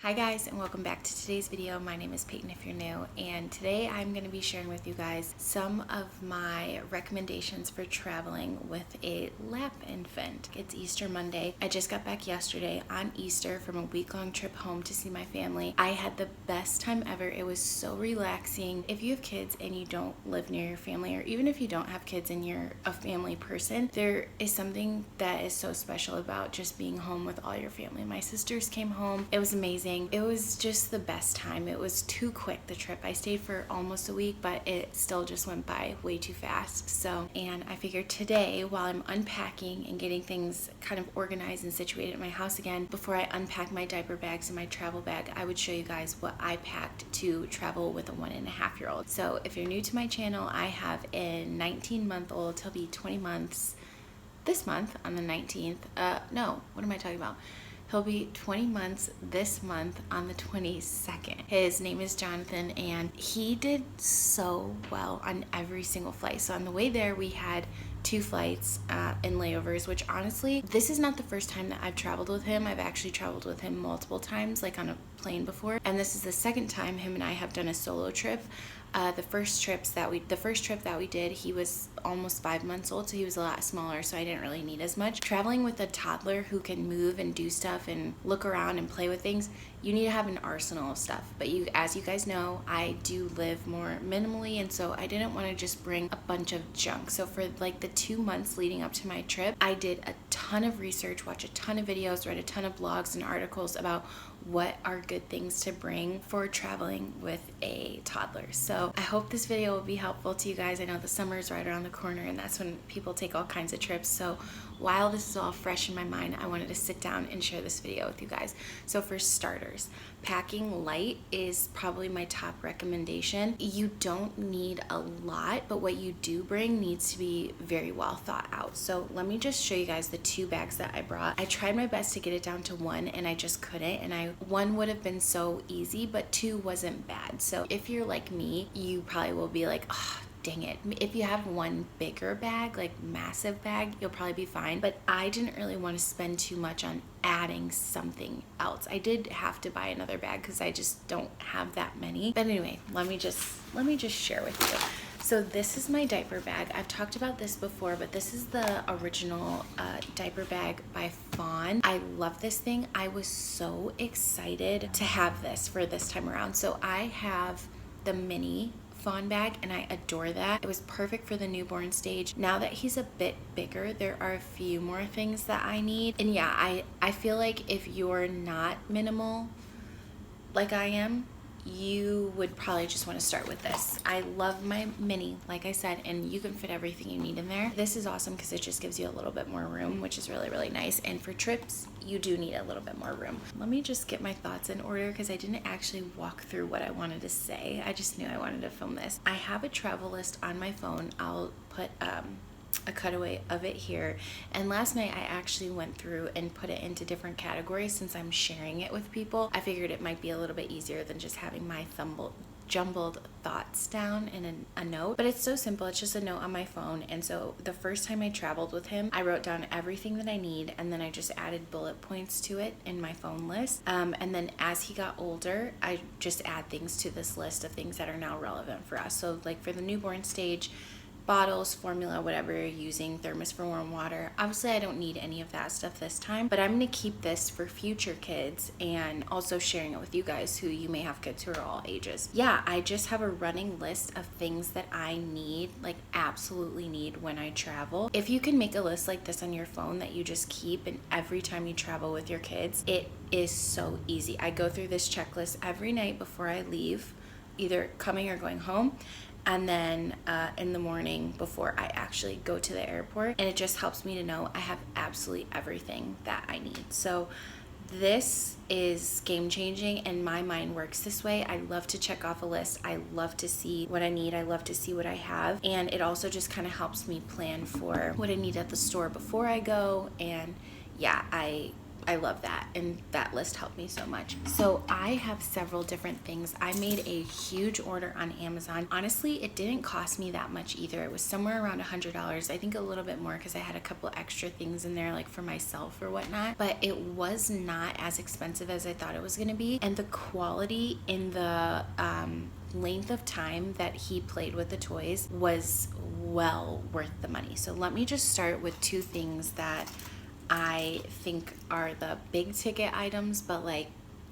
Hi guys, and welcome back to today's video. My name is Peyton if you're new, and today I'm going to be sharing with you guys some of my recommendations for traveling with a lap infant. It's Easter Monday. I just got back yesterday on Easter from a week-long trip home to see my family. I had the best time ever. It was so relaxing. If you have kids and you don't live near your family, or even if you don't have kids and you're a family person, there is something that is so special about just being home with all your family. My sisters came home. It was amazing. It was just the best time. It was too quick, the trip. I stayed for almost a week, but it still just went by way too fast. And I figured today, while I'm unpacking and getting things kind of organized and situated at my house again, before I unpack my diaper bags and my travel bag, I would show you guys what I packed to travel with a 1.5-year-old. So if you're new to my channel, I have a 19-month-old. He'll be 20 months this month on the 19th. No, what am I talking about? He'll be 20 months this month on the 22nd. His name is Jonathan, and he did so well on every single flight. So on the way there, we had 2 flights and layovers, which honestly, this is not the first time that I've traveled with him. I've actually traveled with him multiple times, like on a plane before. And this is the second time him and I have done a solo trip. The first trip that we did, he was almost 5 months old, so he was a lot smaller, so I didn't really need as much. Traveling with a toddler who can move and do stuff and look around and play with things, you need to have an arsenal of stuff. But as you guys know, I do live more minimally, and so I didn't want to just bring a bunch of junk. So for like the 2 months leading up to my trip, I did a ton of research, watched a ton of videos, read a ton of blogs and articles about what are good things to bring for traveling with a toddler. So I hope this video will be helpful to you guys. I know the summer is right around the corner, and that's when people take all kinds of trips. So while this is all fresh in my mind, I wanted to sit down and share this video with you guys. So for starters, packing light is probably my top recommendation. You don't need a lot, but what you do bring needs to be very well thought out. So let me just show you guys the 2 bags that I brought. I tried my best to get it down to 1, and I just couldn't. And 1 would have been so easy, but 2 wasn't bad. So if you're like me, you probably will be like, oh, dang it. If you have 1 bigger bag, like massive bag, you'll probably be fine. But I didn't really want to spend too much on adding something else. I did have to buy another bag because I just don't have that many. But anyway, let me just share with you. So this is my diaper bag. I've talked about this before, but this is the original diaper bag by Fawn. I love this thing. I was so excited to have this for this time around. So I have the mini Fawn bag, and I adore that. It was perfect for the newborn stage. Now that he's a bit bigger, there are a few more things that I need. And yeah, I feel like if you're not minimal like I am, you would probably just want to start with this. I love my mini, like I said, and you can fit everything you need in there. This is awesome because it just gives you a little bit more room, which is really, really nice. And for trips, you do need a little bit more room. Let me just get my thoughts in order because I didn't actually walk through what I wanted to say. I just knew I wanted to film this. I have a travel list on my phone. I'll put a cutaway of it here, and last night I actually went through and put it into different categories. Since I'm sharing it with people, I figured it might be a little bit easier than just having my jumbled thoughts down in a note. But it's so simple. It's just a note on my phone. And so the first time I traveled with him, I wrote down everything that I need, and then I just added bullet points to it in my phone list. And then as he got older, I just add things to this list of things that are now relevant for us. So like for the newborn stage, bottles, formula, whatever you're using, thermos for warm water. Obviously, I don't need any of that stuff this time, but I'm going to keep this for future kids and also sharing it with you guys who you may have kids who are all ages. Yeah, I just have a running list of things that I need, like absolutely need when I travel. If you can make a list like this on your phone that you just keep, and every time you travel with your kids, it is so easy. I go through this checklist every night before I leave, either coming or going home, and then in the morning before I actually go to the airport. And it just helps me to know I have absolutely everything that I need. So this is game changing, and my mind works this way. I love to check off a list. I love to see what I need. I love to see what I have. And it also just kind of helps me plan for what I need at the store before I go. And yeah, I I love that, and that list helped me so much. So I have several different things. I made a huge order on Amazon. Honestly, it didn't cost me that much either. It was somewhere around $100. I think a little bit more because I had a couple extra things in there like for myself or whatnot, but it was not as expensive as I thought it was going to be. And the quality in the length of time that he played with the toys was well worth the money. So let me just start with two things that I think are the big ticket items, but like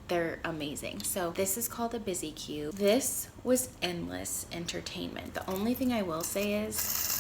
they're amazing. So this is called a Busy Cube. This was endless entertainment. The only thing I will say is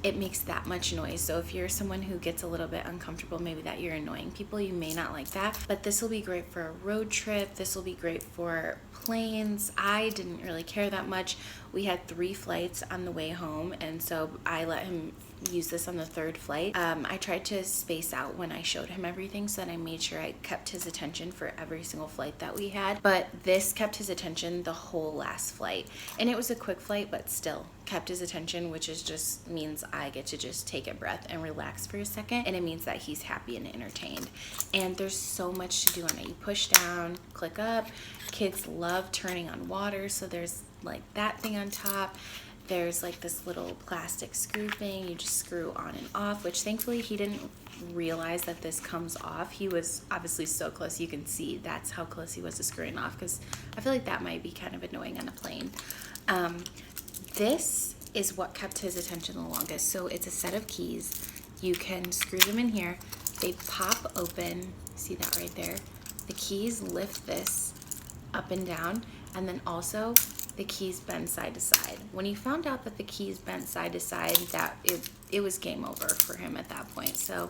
it makes that much noise. So if you're someone who gets a little bit uncomfortable, maybe that you're annoying people, you may not like that. But this will be great for a road trip. This will be great for planes. I didn't really care that much. We had 3 flights on the way home, and so I let him use this on the 3rd flight. I tried to space out when I showed him everything so that I made sure I kept his attention for every single flight that we had. But this kept his attention the whole last flight. And it was a quick flight, but still kept his attention, which is just means I get to just take a breath and relax for a second. And it means that he's happy and entertained. And there's so much to do on it. You push down, click up. Kids love turning on water, so there's like that thing on top. There's like this little plastic screw thing you just screw on and off, which thankfully he didn't realize that this comes off. He was obviously so close, you can see that's how close he was to screwing off, because I feel like that might be kind of annoying on a plane. This is what kept his attention the longest. So it's a set of keys. You can screw them in here. They pop open. See that right there? The keys lift this up and down, and then also the keys bend side to side. When he found out that the keys bent side to side, that it was game over for him at that point. So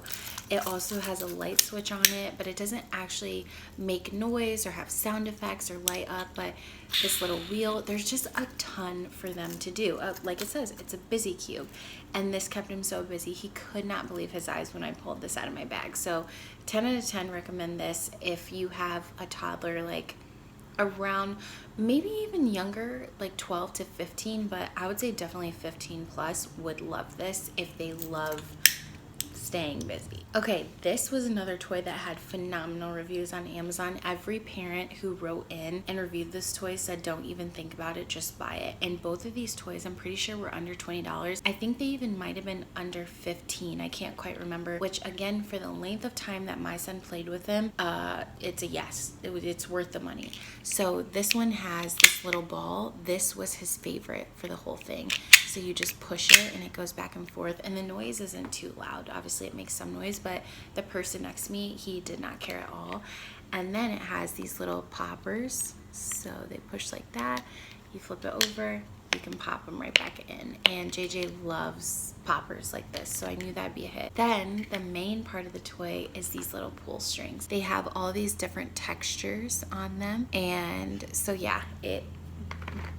it also has a light switch on it, but it doesn't actually make noise or have sound effects or light up. But this little wheel, there's just a ton for them to do. Like it says, it's a Busy Cube, and this kept him so busy he could not believe his eyes when I pulled this out of my bag. So 10 out of 10 recommend this if you have a toddler like around maybe even younger, like 12 to 15, but I would say definitely 15 plus would love this if they love staying busy. Okay, this was another toy that had phenomenal reviews on Amazon. Every parent who wrote in and reviewed this toy said don't even think about it, just buy it. And both of these toys I'm pretty sure were under $20. I think they even might have been under 15. I can't quite remember, which again, for the length of time that my son played with them, it's a yes. It's worth the money. So this one has this little ball. This was his favorite for the whole thing. So you just push it and it goes back and forth, and the noise isn't too loud. Obviously it makes some noise, but the person next to me, he did not care at all. And then it has these little poppers. So they push like that. You flip it over, you can pop them right back in. And JJ loves poppers like this, so I knew that'd be a hit. Then the main part of the toy is these little pull strings. They have all these different textures on them. And so yeah,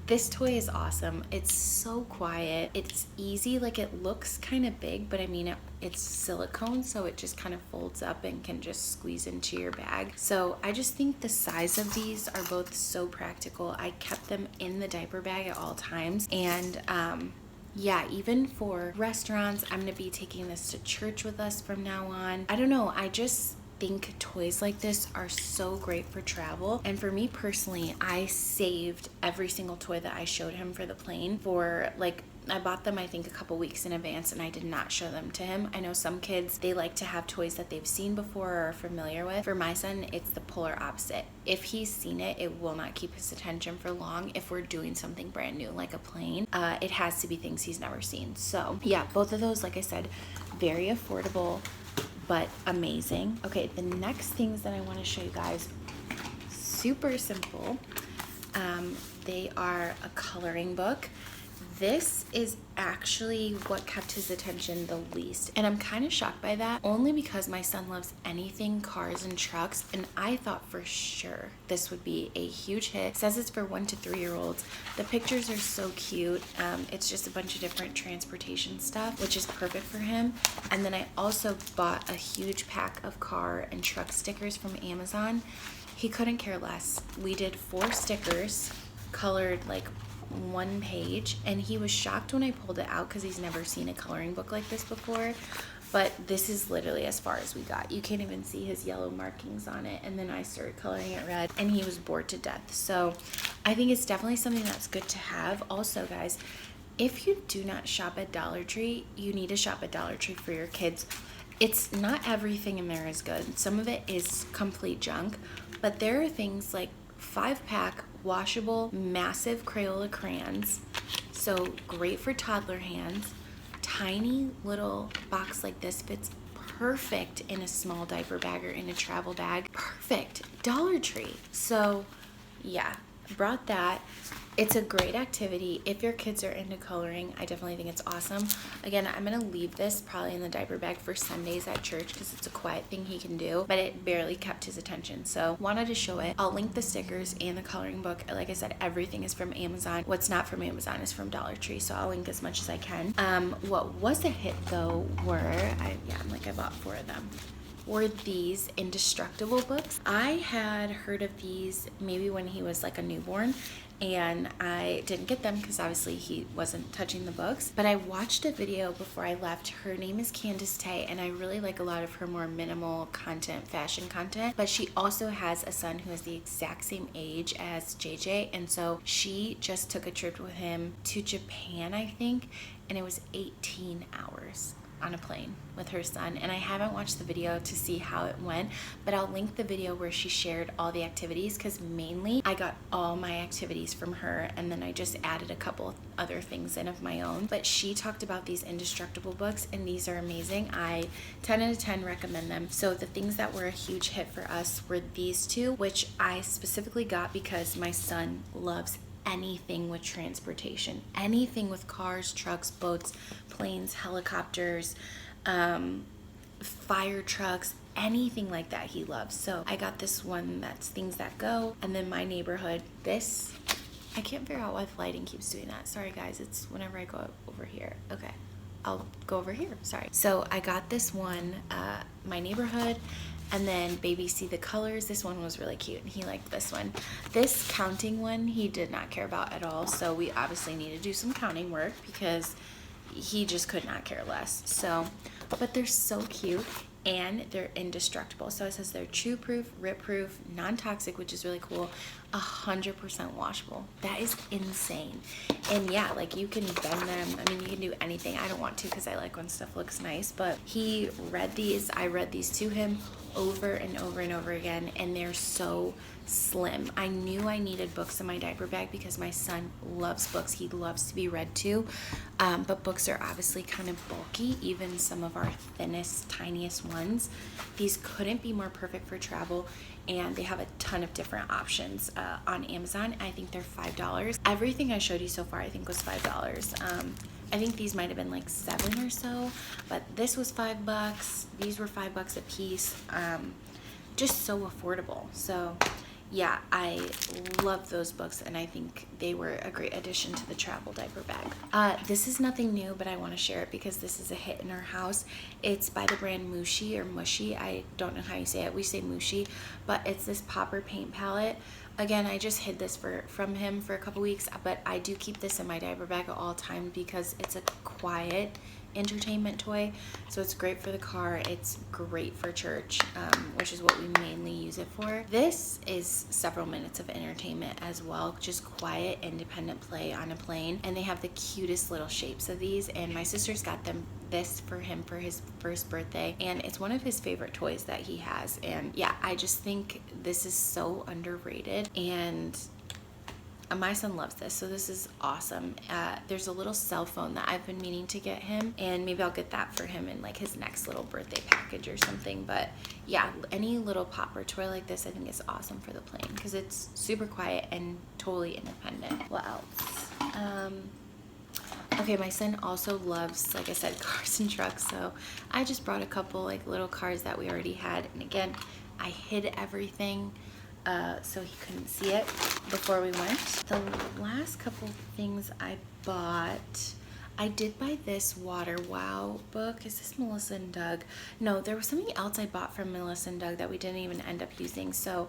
this toy is awesome. It's so quiet. It's easy. Like it looks kind of big, but I mean, it's silicone, so it just kind of folds up and can just squeeze into your bag. So I just think the size of these are both so practical. I kept them in the diaper bag at all times. And yeah, even for restaurants, I'm gonna be taking this to church with us from now on. I don't know, I just think toys like this are so great for travel. And for me personally, I saved every single toy that I showed him for the plane for like, I bought them I think a couple weeks in advance, and I did not show them to him. I know some kids, they like to have toys that they've seen before or are familiar with. For my son, it's the polar opposite. If he's seen it, it will not keep his attention for long. If we're doing something brand new like a plane, it has to be things he's never seen. So yeah, both of those, like I said, very affordable but amazing. Okay, the next things that I want to show you guys, super simple. They are a coloring book. This is actually what kept his attention the least. And I'm kind of shocked by that, only because my son loves anything cars and trucks, and I thought for sure this would be a huge hit. It says it's for 1 to 3 year olds. The pictures are so cute. It's just a bunch of different transportation stuff, which is perfect for him. And then I also bought a huge pack of car and truck stickers from Amazon. He couldn't care less. We did 4 stickers, colored like 1 page, and he was shocked when I pulled it out because he's never seen a coloring book like this before. but this is literally as far as we got. You can't even see his yellow markings on it. And then I started coloring it red and he was bored to death. So I think it's definitely something that's good to have. Also, guys, if you do not shop at Dollar Tree, you need to shop at Dollar Tree for your kids. It's not everything in there is good. Some of it is complete junk, but there are things like 5-pack washable massive Crayola crayons, so great for toddler hands. Tiny little box like this fits perfect in a small diaper bag or in a travel bag. Perfect. Dollar Tree. So yeah, brought that. It's a great activity if your kids are into coloring. I definitely think it's awesome. Again, I'm gonna leave this probably in the diaper bag for Sundays at church because it's a quiet thing he can do, but it barely kept his attention, so wanted to show it. I'll link the stickers and the coloring book. Like I said, everything is from Amazon. What's not from Amazon is from Dollar Tree, so I'll link as much as I can. What was a hit though I bought 4 of them, were these indestructible books. I had heard of these maybe when he was like a newborn, and I didn't get them because obviously he wasn't touching the books, but I watched a video before I left. Her name is Candace Tay, and I really like a lot of her more minimal content, fashion content, but she also has a son who is the exact same age as JJ, and so she just took a trip with him to Japan, I think, and it was 18 hours on a plane with her son. And I haven't watched the video to see how it went, but I'll link the video where she shared all the activities, because mainly I got all my activities from her and then I just added a couple other things in of my own. But she talked about these indestructible books, and these are amazing. I 10 out of 10 recommend them. So the things that were a huge hit for us were these 2, which I specifically got because my son loves anything with transportation, anything with cars, trucks, boats, planes, helicopters, fire trucks, anything like that he loves. So I got this one that's Things That Go, and then My Neighborhood. This, I can't figure out why the lighting keeps doing that. Sorry guys, it's whenever I go over here. Okay, I'll go over here, sorry. So I got this one, My Neighborhood, and then Baby See the Colors. This one was really cute and he liked this one. This counting one he did not care about at all, so we obviously need to do some counting work because he just could not care less. So, but they're so cute and they're indestructible. So it says they're chew proof, rip proof, non-toxic, which is really cool, 100% washable. That is insane. And yeah, like you can bend them. I mean, you can do anything. I don't want to because I like when stuff looks nice, but he read these. I read these to him over and over and over again, and they're so slim. I knew I needed books in my diaper bag because my son loves books. He loves to be read to, but books are obviously kind of bulky, even some of our thinnest, tiniest ones. These couldn't be more perfect for travel, and they have a ton of different options on Amazon. I think they're $5. Everything I showed you so far I think was $5. I think these might have been like $7 or so, but this was $5. These were $5 a piece. Just so affordable. So yeah, I love those books, and I think they were a great addition to the travel diaper bag. This is nothing new, but I want to share it because this is a hit in our house. It's by the brand Mushi or Mushy. I don't know how you say it. We say Mushi, but it's this popper paint palette. Again, I just hid this from him for a couple weeks, but I do keep this in my diaper bag at all times because it's a quiet entertainment toy. So it's great for the car, it's great for church, which is what we mainly use it for. This is several minutes of entertainment as well, just quiet independent play on a plane, and they have the cutest little shapes of these, and my sister's got this for him for his first birthday, and it's one of his favorite toys that he has. And yeah, I just think this is so underrated, and my son loves this, so this is awesome. There's a little cell phone that I've been meaning to get him, and maybe I'll get that for him in like his next little birthday package or something. But yeah, any little popper toy like this I think is awesome for the plane because it's super quiet and totally independent. What else? Okay, my son also loves, like I said, cars and trucks, so I just brought a couple like little cars that we already had, and again, I hid everything so he couldn't see it before we went. The last couple things I bought, I did buy this Water Wow book. Is this Melissa and Doug? No, there was something else I bought from Melissa and Doug that we didn't even end up using. So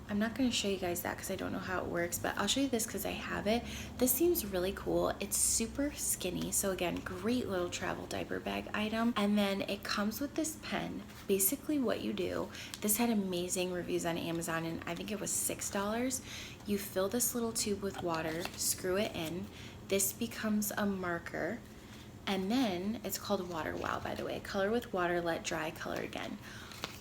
I'm not going to show you guys that because I don't know how it works, but I'll show you this because I have it. This seems really cool. It's super skinny, so again, great little travel diaper bag item. And then it comes with this pen. Basically what you do, this had amazing reviews on Amazon, and I think it was $6. You fill this little tube with water, screw it in. This becomes a marker, and then it's called Water Wow, by the way. Color with water, let dry, color again.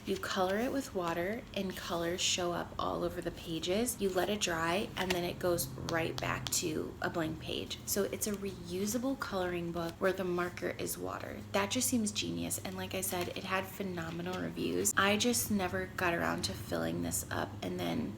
You color it with water and colors show up all over the pages. You let it dry and then it goes right back to a blank page. So it's a reusable coloring book where the marker is water. That just seems genius. And like I said, it had phenomenal reviews. I just never got around to filling this up and then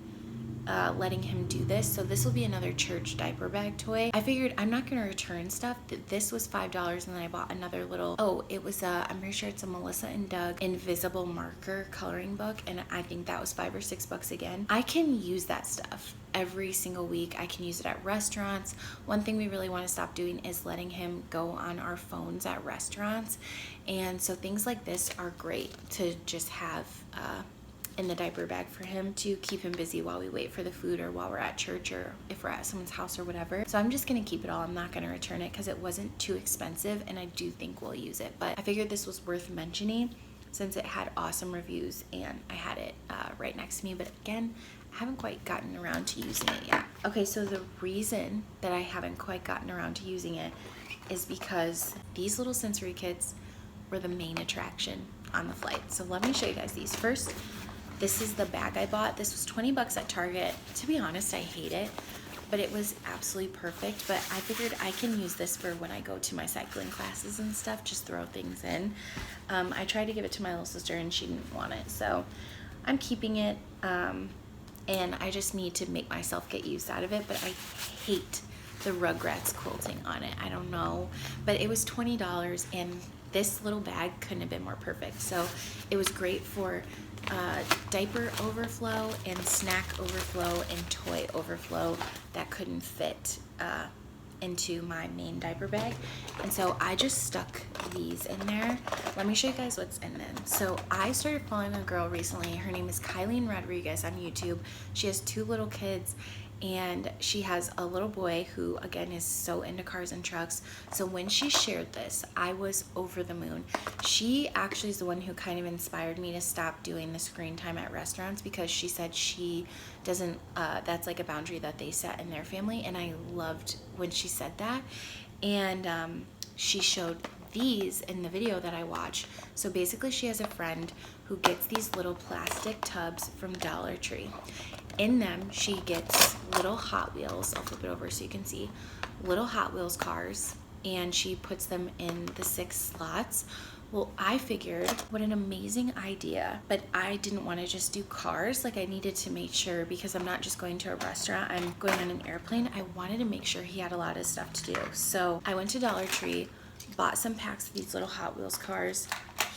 letting him do this. So this will be another church diaper bag toy. I figured I'm not going to return stuff. This was $5, and then I bought another little, it was I'm pretty sure it's a Melissa and Doug invisible marker coloring book, and I think that was $5 or $6 again. I can use that stuff every single week. I can use it at restaurants. One thing we really want to stop doing is letting him go on our phones at restaurants, and so things like this are great to just have in the diaper bag for him to keep him busy while we wait for the food or while we're at church or if we're at someone's house or whatever. So I'm just gonna keep it all. I'm not gonna return it because it wasn't too expensive and I do think we'll use it. But I figured this was worth mentioning since it had awesome reviews and I had it right next to me. But again, I haven't quite gotten around to using it yet. Okay, so the reason that I haven't quite gotten around to using it is because these little sensory kits were the main attraction on the flight. So let me show you guys these. First, this is the bag I bought. This was $20 at Target. To be honest, I hate it, but it was absolutely perfect. But I figured I can use this for when I go to my cycling classes and stuff, just throw things in. I tried to give it to my little sister and she didn't want it, so I'm keeping it. And I just need to make myself get use out of it, but I hate the Rugrats quilting on it. I don't know, but it was $20 and this little bag couldn't have been more perfect. So it was great for diaper overflow and snack overflow and toy overflow that couldn't fit into my main diaper bag. And so I just stuck these in there. Let me show you guys what's in them. So I started following a girl recently. Her name is Kylie Rodriguez on YouTube. She has 2 little kids and she has a little boy who again is so into cars and trucks. So when she shared this, I was over the moon. She actually is the one who kind of inspired me to stop doing the screen time at restaurants because she said she doesn't that's like a boundary that they set in their family, and I loved when she said that. And she showed these in the video that I watched. So basically she has a friend who gets these little plastic tubs from Dollar Tree. In them she gets little Hot Wheels, I'll flip it over so you can see, little Hot Wheels cars, and she puts them in the 6 slots. Well, I figured what an amazing idea, but I didn't want to just do cars. Like I needed to make sure, because I'm not just going to a restaurant, I'm going on an airplane. I wanted to make sure he had a lot of stuff to do. So I went to Dollar Tree, bought some packs of these little Hot Wheels cars.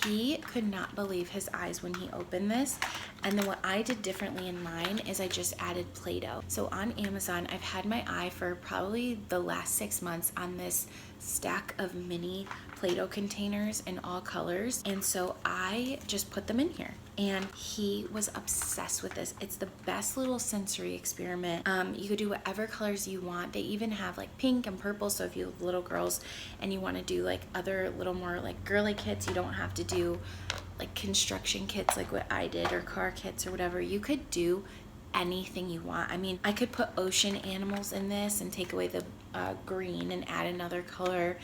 He could not believe his eyes when he opened this. And then what I did differently in mine is I just added Play-Doh. So on Amazon, I've had my eye for probably the last 6 months on this stack of mini Play-Doh containers in all colors. And so I just put them in here. And he was obsessed with this. It's the best little sensory experiment. You could do whatever colors you want. They even have like pink and purple. So if you have little girls and you want to do like other little more like girly kits, you don't have to do like construction kits like what I did or car kits or whatever. You could do anything you want. I mean, I could put ocean animals in this and take away the green and add another color.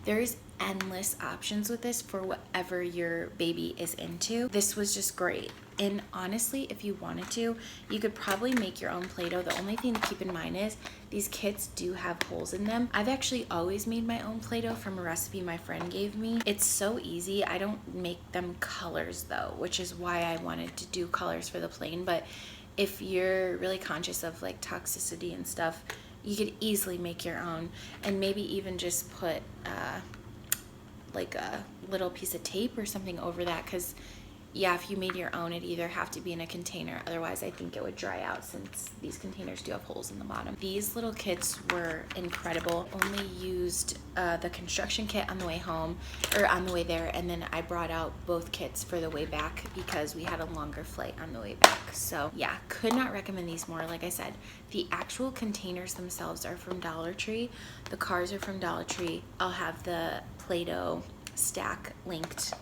There's endless options with this for whatever your baby is into. This was just great. And honestly, if you wanted to, you could probably make your own Play-Doh. The only thing to keep in mind is these kits do have holes in them. I've actually always made my own Play-Doh from a recipe my friend gave me. It's so easy. I don't make them colors though, which is why I wanted to do colors for the plane. But if you're really conscious of like toxicity and stuff, you could easily make your own, and maybe even just put like a little piece of tape or something over that, because yeah, if you made your own, it'd either have to be in a container, otherwise I think it would dry out since these containers do have holes in the bottom. These little kits were incredible. Only used the construction kit on the way home, or on the way there, and then I brought out both kits for the way back because we had a longer flight on the way back. So yeah, could not recommend these more. Like I said, the actual containers themselves are from Dollar Tree. The cars are from Dollar Tree. I'll have the Play-Doh stack linked.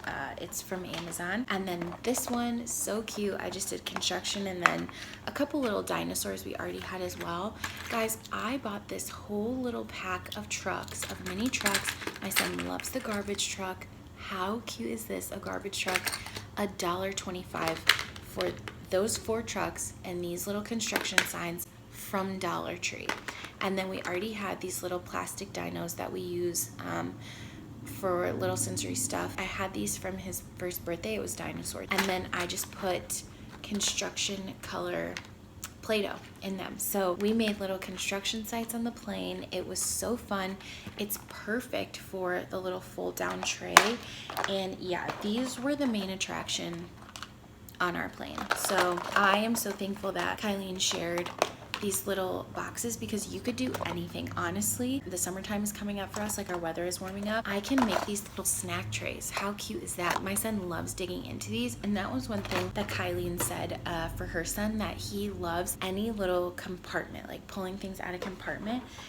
It's from Amazon. And then this one, so cute. I just did construction, and then a couple little dinosaurs we already had as well. Guys, I bought this whole little pack of trucks, of mini trucks. My son loves the garbage truck. How cute is this? A garbage truck, $1.25 for those 4 trucks and these little construction signs from Dollar Tree. And then we already had these little plastic dinos that we use for little sensory stuff. I had these from his first birthday. It was dinosaurs. And then I just put construction color Play-Doh in them. So we made little construction sites on the plane. It was so fun. It's perfect for the little fold down tray. And yeah, these were the main attraction on our plane. So I am so thankful that Kylene shared these little boxes, because you could do anything. Honestly, the summertime is coming up for us, like our weather is warming up. I can make these little snack trays. How cute is that? My son loves digging into these, and that was one thing that Kylene said for her son, that he loves any little compartment, like pulling things out of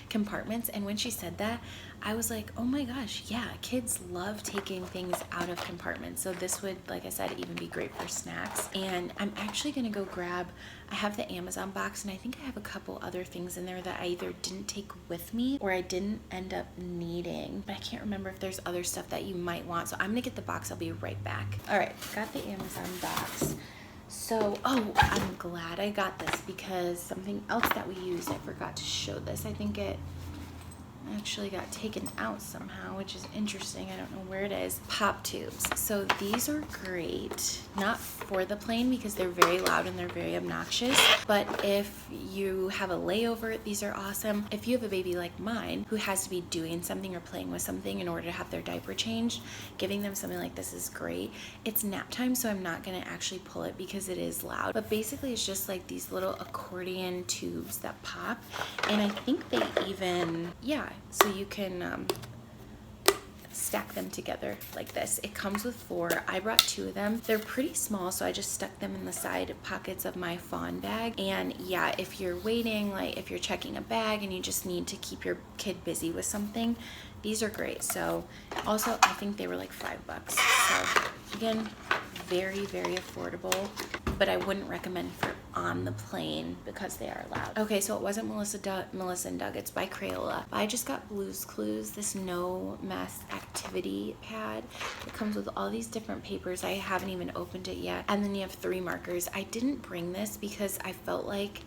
compartments. And when she said that, I was like, oh my gosh, yeah, kids love taking things out of compartments. So this would, like I said, even be great for snacks. And I'm actually gonna go grab, I have the Amazon box, and I think I have a couple other things in there that I either didn't take with me or I didn't end up needing. But I can't remember if there's other stuff that you might want. So I'm gonna get the box, I'll be right back. All right, got the Amazon box. So, oh, I'm glad I got this, because something else that we used, I forgot to show this. I think it actually got taken out somehow, which is interesting. I don't know where it is. Pop tubes. So these are great, not for the plane because they're very loud and they're very obnoxious, but if you have a layover, these are awesome. If you have a baby like mine who has to be doing something or playing with something in order to have their diaper changed, giving them something like this is great. It's nap time, so I'm not going to actually pull it because it is loud, but basically it's just like these little accordion tubes that pop, and I think they even, yeah, so you can stack them together like this. It comes with 4. I brought 2 of them. They're pretty small, so I just stuck them in the side pockets of my fawn bag. And yeah, if you're waiting, like if you're checking a bag and you just need to keep your kid busy with something, these are great. So also, I think they were like $5. So again, very, very affordable, but I wouldn't recommend for on the plane because they are loud. Okay, so it wasn't Melissa and Doug, it's by Crayola. I just got Blue's Clues, this no mess activity pad. It comes with all these different papers. I haven't even opened it yet. And then you have 3 markers. I didn't bring this because I felt like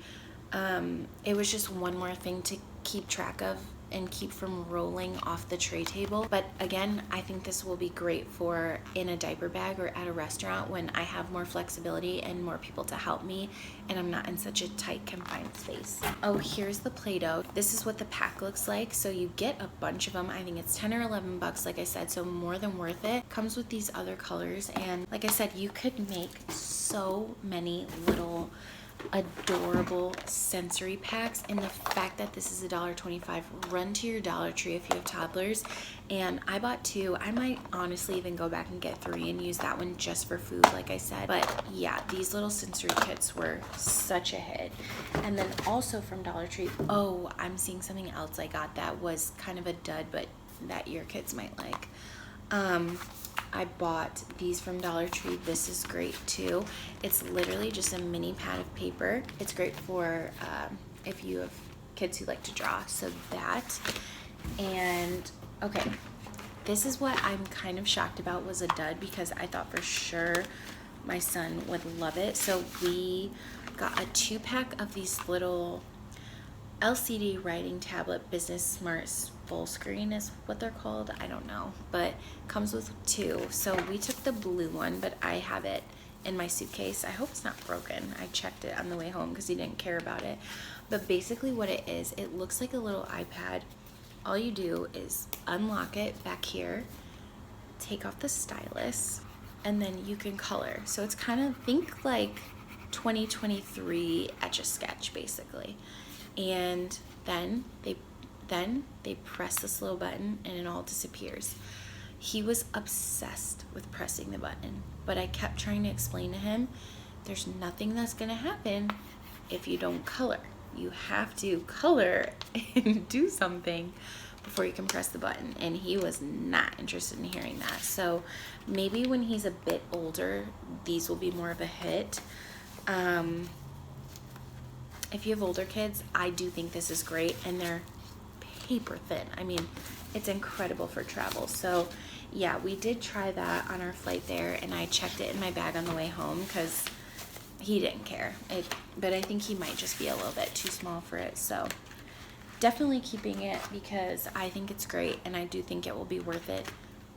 it was just one more thing to keep track of and keep from rolling off the tray table. But again, I think this will be great for in a diaper bag or at a restaurant when I have more flexibility and more people to help me and I'm not in such a tight confined space. Oh, here's the Play-Doh. This is what the pack looks like. So you get a bunch of them. I think it's 10 or 11 bucks, like I said, so more than worth it. Comes with these other colors, and like I said, you could make so many little adorable sensory packs. And the fact that this is $1.25, run to your Dollar Tree if you have toddlers. And I bought 2. I might honestly even go back and get 3 and use that one just for food, like I said. But yeah, these little sensory kits were such a hit. And then also from Dollar Tree, oh, I'm seeing something else I got that was kind of a dud, but that your kids might like. I bought these from Dollar Tree. This is great too. It's literally just a mini pad of paper. It's great for if you have kids who like to draw. So that, and okay, this is what I'm kind of shocked about was a dud because I thought for sure my son would love it. So we got a 2-pack of these little LCD writing tablet, Business Smart full screen is what they're called. I don't know, but comes with 2. So we took the blue one, but I have it in my suitcase. I hope it's not broken. I checked it on the way home because he didn't care about it. But basically what it is, it looks like a little iPad. All you do is unlock it back here, take off the stylus, and then you can color. So it's kind of, think like 2023 Etch-a-Sketch basically. And then they press this little button and it all disappears. He was obsessed with pressing the button, but I kept trying to explain to him, there's nothing that's gonna happen if you don't color. You have to color and do something before you can press the button. And he was not interested in hearing that. So maybe when he's a bit older, these will be more of a hit. If you have older kids, I do think this is great, and they're paper thin. I mean, it's incredible for travel. So yeah, we did try that on our flight there, and I checked it in my bag on the way home because he didn't care. But I think he might just be a little bit too small for it. So definitely keeping it because I think it's great, and I do think it will be worth it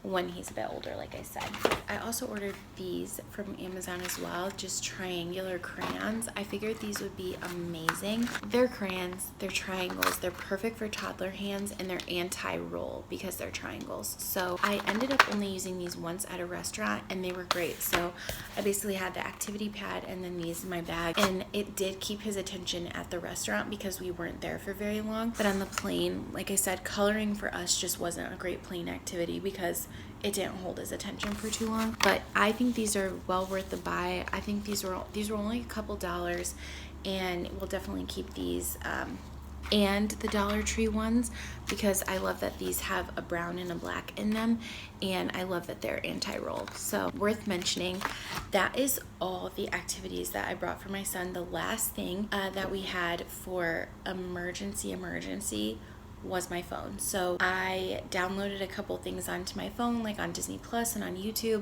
when he's a bit older, like I said. I also ordered these from Amazon as well, just triangular crayons. I figured these would be amazing. They're crayons, they're triangles, they're perfect for toddler hands, and they're anti-roll because they're triangles. So I ended up only using these once at a restaurant, and they were great. So I basically had the activity pad and then these in my bag, and it did keep his attention at the restaurant because we weren't there for very long. But on the plane, like I said, coloring for us just wasn't a great plane activity because it didn't hold his attention for too long. But I think these are well worth the buy. I think these were only a couple dollars, and we'll definitely keep these and the Dollar Tree ones because I love that these have a brown and a black in them, and I love that they're anti-roll. So worth mentioning. That is all the activities that I brought for my son. The last thing that we had for emergency was my phone. So I downloaded a couple things onto my phone, like on Disney Plus and on YouTube,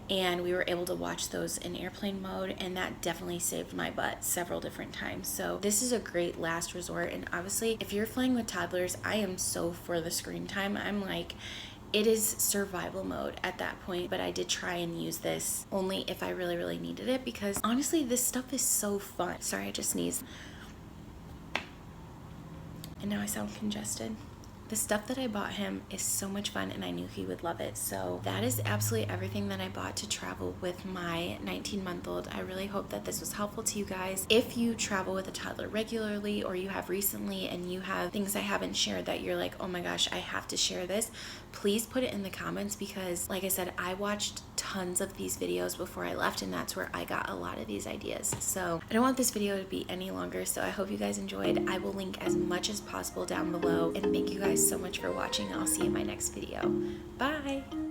and we were able to watch those in airplane mode, and that definitely saved my butt several different times. So this is a great last resort, and obviously if you're flying with toddlers, I am so for the screen time. I'm like, it is survival mode at that point, but I did try and use this only if I really needed it because honestly this stuff is so fun. Sorry, I just sneezed. And now I sound congested. The stuff that I bought him is so much fun, and I knew he would love it. So that is absolutely everything that I bought to travel with my 19-month-old. I really hope that this was helpful to you guys. If you travel with a toddler regularly, or you have recently and you have things I haven't shared that you're like, oh my gosh, I have to share this, please put it in the comments because like I said, I watched tons of these videos before I left, and that's where I got a lot of these ideas. So I don't want this video to be any longer, so I hope you guys enjoyed. I will link as much as possible down below, and thank you guys so much for watching. I'll see you in my next video. Bye!